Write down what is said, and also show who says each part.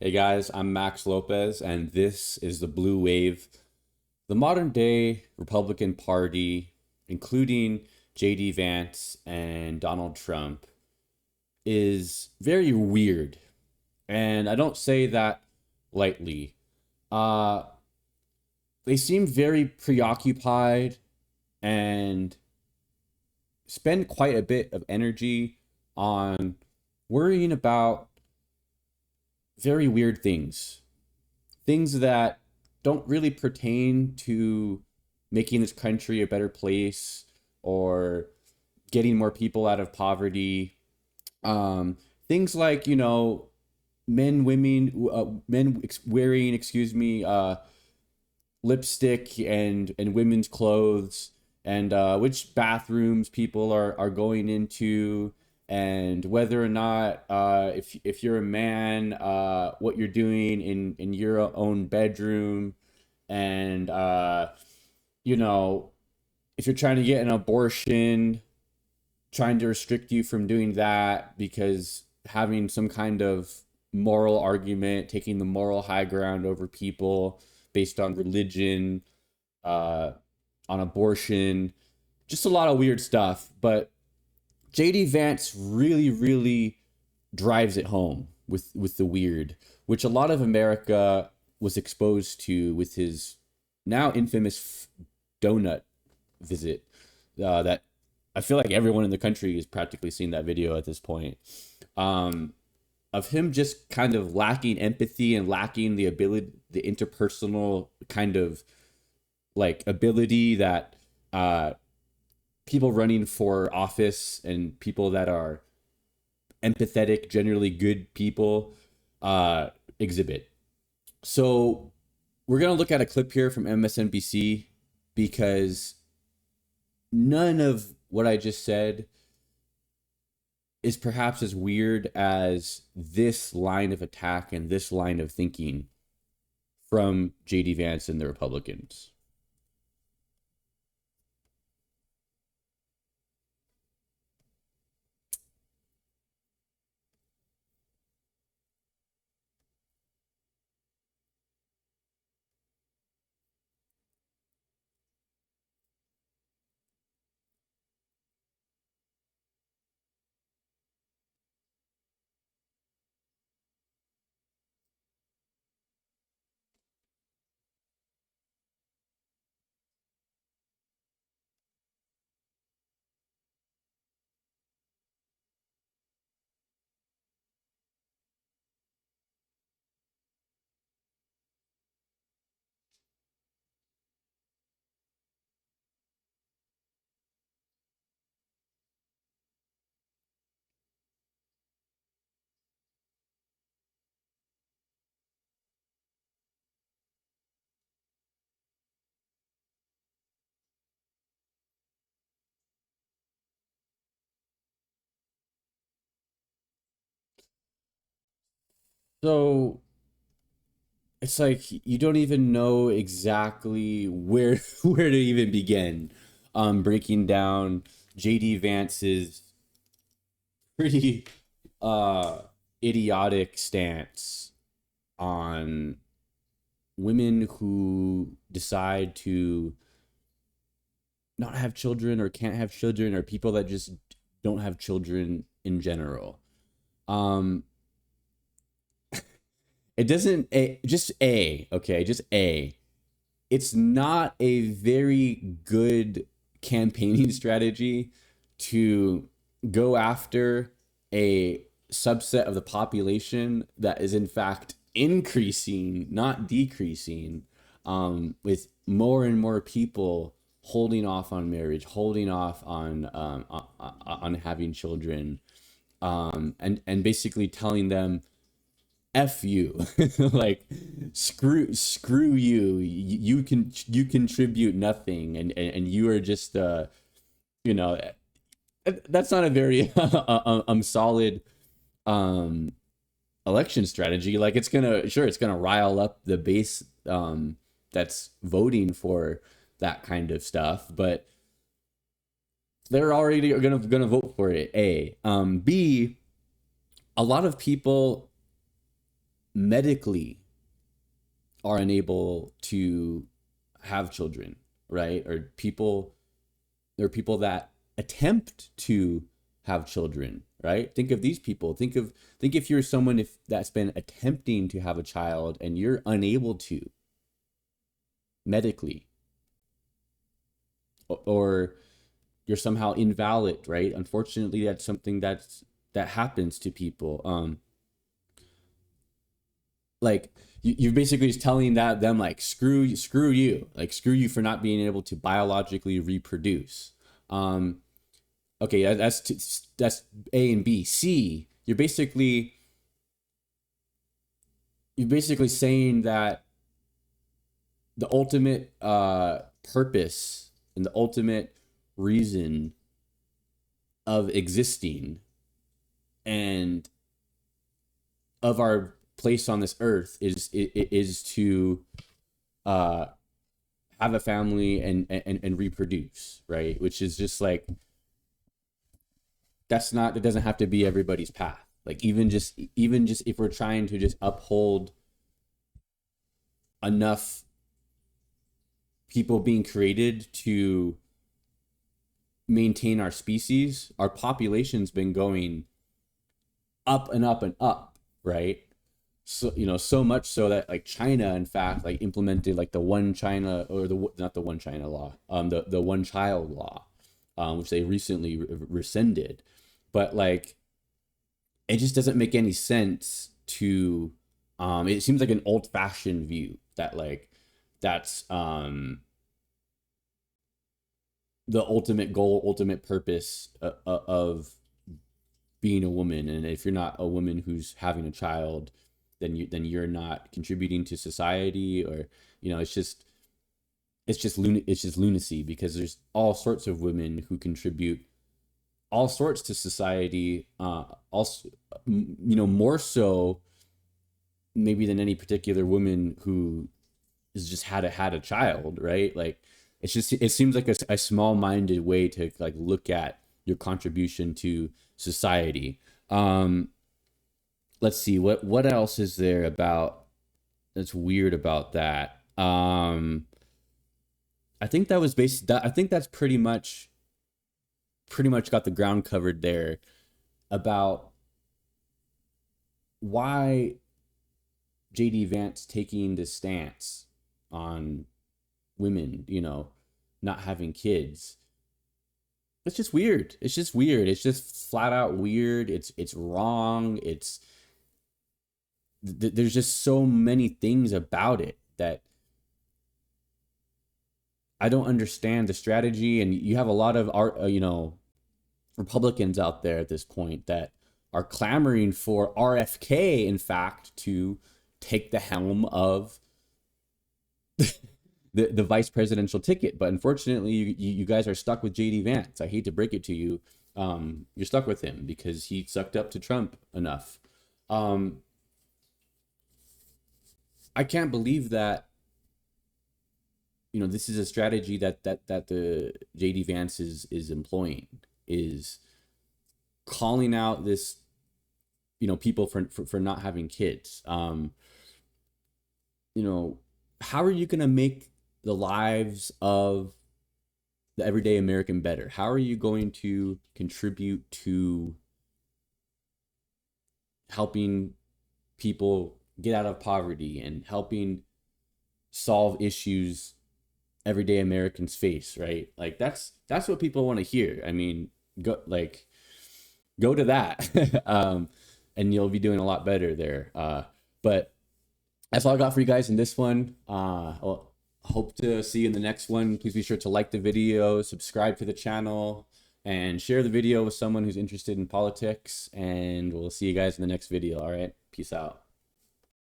Speaker 1: Hey guys, I'm Max Lopez, and this is the Blue Wave. The modern day Republican Party, including JD Vance and Donald Trump, is very weird. And I don't say that lightly. Uh, they seem very preoccupied and spend quite a bit of energy on worrying about very weird things. Things that don't really pertain to making this country a better place or getting more people out of poverty. Things like, men wearing, lipstick and women's clothes, and which bathrooms people are going into, and whether or not, if you're a man, what you're doing in your own bedroom, and you know if you're trying to get an abortion, trying to restrict you from doing that because having some kind of moral argument, taking the moral high ground over people based on religion, uh, on abortion, just a lot of weird stuff. But JD Vance really, really drives it home with the weird, which a lot of America was exposed to with his now infamous donut visit. That I feel like everyone in the country has practically seen that video at this point. Um, of him just kind of lacking empathy and lacking the ability, the interpersonal kind of like ability that people running for office and people that are empathetic, generally good people, exhibit. So we're gonna look at a clip here from MSNBC because none of what I just said is perhaps as weird as this line of attack and this line of thinking from JD Vance and the Republicans. So it's like you don't even know exactly where where to even begin breaking down JD Vance's pretty uh idiotic stance on women who decide to not have children or can't have children, or people that just don't have children in general. Um it doesn't a just a okay, just a it's not a very good campaigning strategy to go after a subset of the population that is in fact increasing, not decreasing, with more and more people holding off on marriage, holding off on having children, and basically telling them F you. Like screw you. You contribute nothing, and you are just you know that's not a very solid um election strategy. Like it's gonna rile up the base that's voting for that kind of stuff, but they're already gonna vote for it. A B, a lot of people medically are unable to have children, right? Or people, there are people that attempt to have children, right? Think of these people. Think if you're someone if that's been attempting to have a child and you're unable to medically, or you're somehow invalid, right? Unfortunately, that's something that happens to people. Like you're basically just telling them like screw you, like screw you for not being able to biologically reproduce. Okay, that's A and B. C, you're basically saying that the ultimate purpose and the ultimate reason of existing and of our place on this earth is to have a family and reproduce, right? Which is just like, that doesn't have to be everybody's path. Like even just if we're trying to just uphold enough people being created to maintain our species, our population's been going up and up and up, right? So so much so that like China in fact like implemented like the one China, or the not the one China law, the one child law, which they recently rescinded. But like it just doesn't make any sense to it seems like an old-fashioned view that like that's the ultimate goal, ultimate purpose of being a woman. And if you're not a woman who's having a child, then you're not contributing to society. Or it's just lunacy, because there's all sorts of women who contribute all sorts to society, also more so maybe than any particular woman who has just had a child, right? Like it seems like a small-minded way to like look at your contribution to society. Let's see, what else is there about that's weird about that. I think that was based that I think that's pretty much got the ground covered there about why JD Vance taking this stance on women, not having kids. It's just weird. It's just weird. It's just flat out weird. It's wrong. There's just so many things about it that I don't understand the strategy. And you have a lot of Republicans out there at this point that are clamoring for RFK, in fact, to take the helm of the vice presidential ticket. But unfortunately, you guys are stuck with JD Vance. I hate to break it to you. You're stuck with him because he sucked up to Trump enough. I can't believe that this is a strategy that the JD Vance is employing, is calling out this people for not having kids. How are you going to make the lives of the everyday American better? How are you going to contribute to helping people get out of poverty and helping solve issues everyday Americans face, right? Like that's what people want to hear. I mean, go to that. And you'll be doing a lot better there. But that's all I got for you guys in this one. I'll hope to see you in the next one. Please be sure to like the video, subscribe to the channel, and share the video with someone who's interested in politics. And we'll see you guys in the next video. All right. Peace out.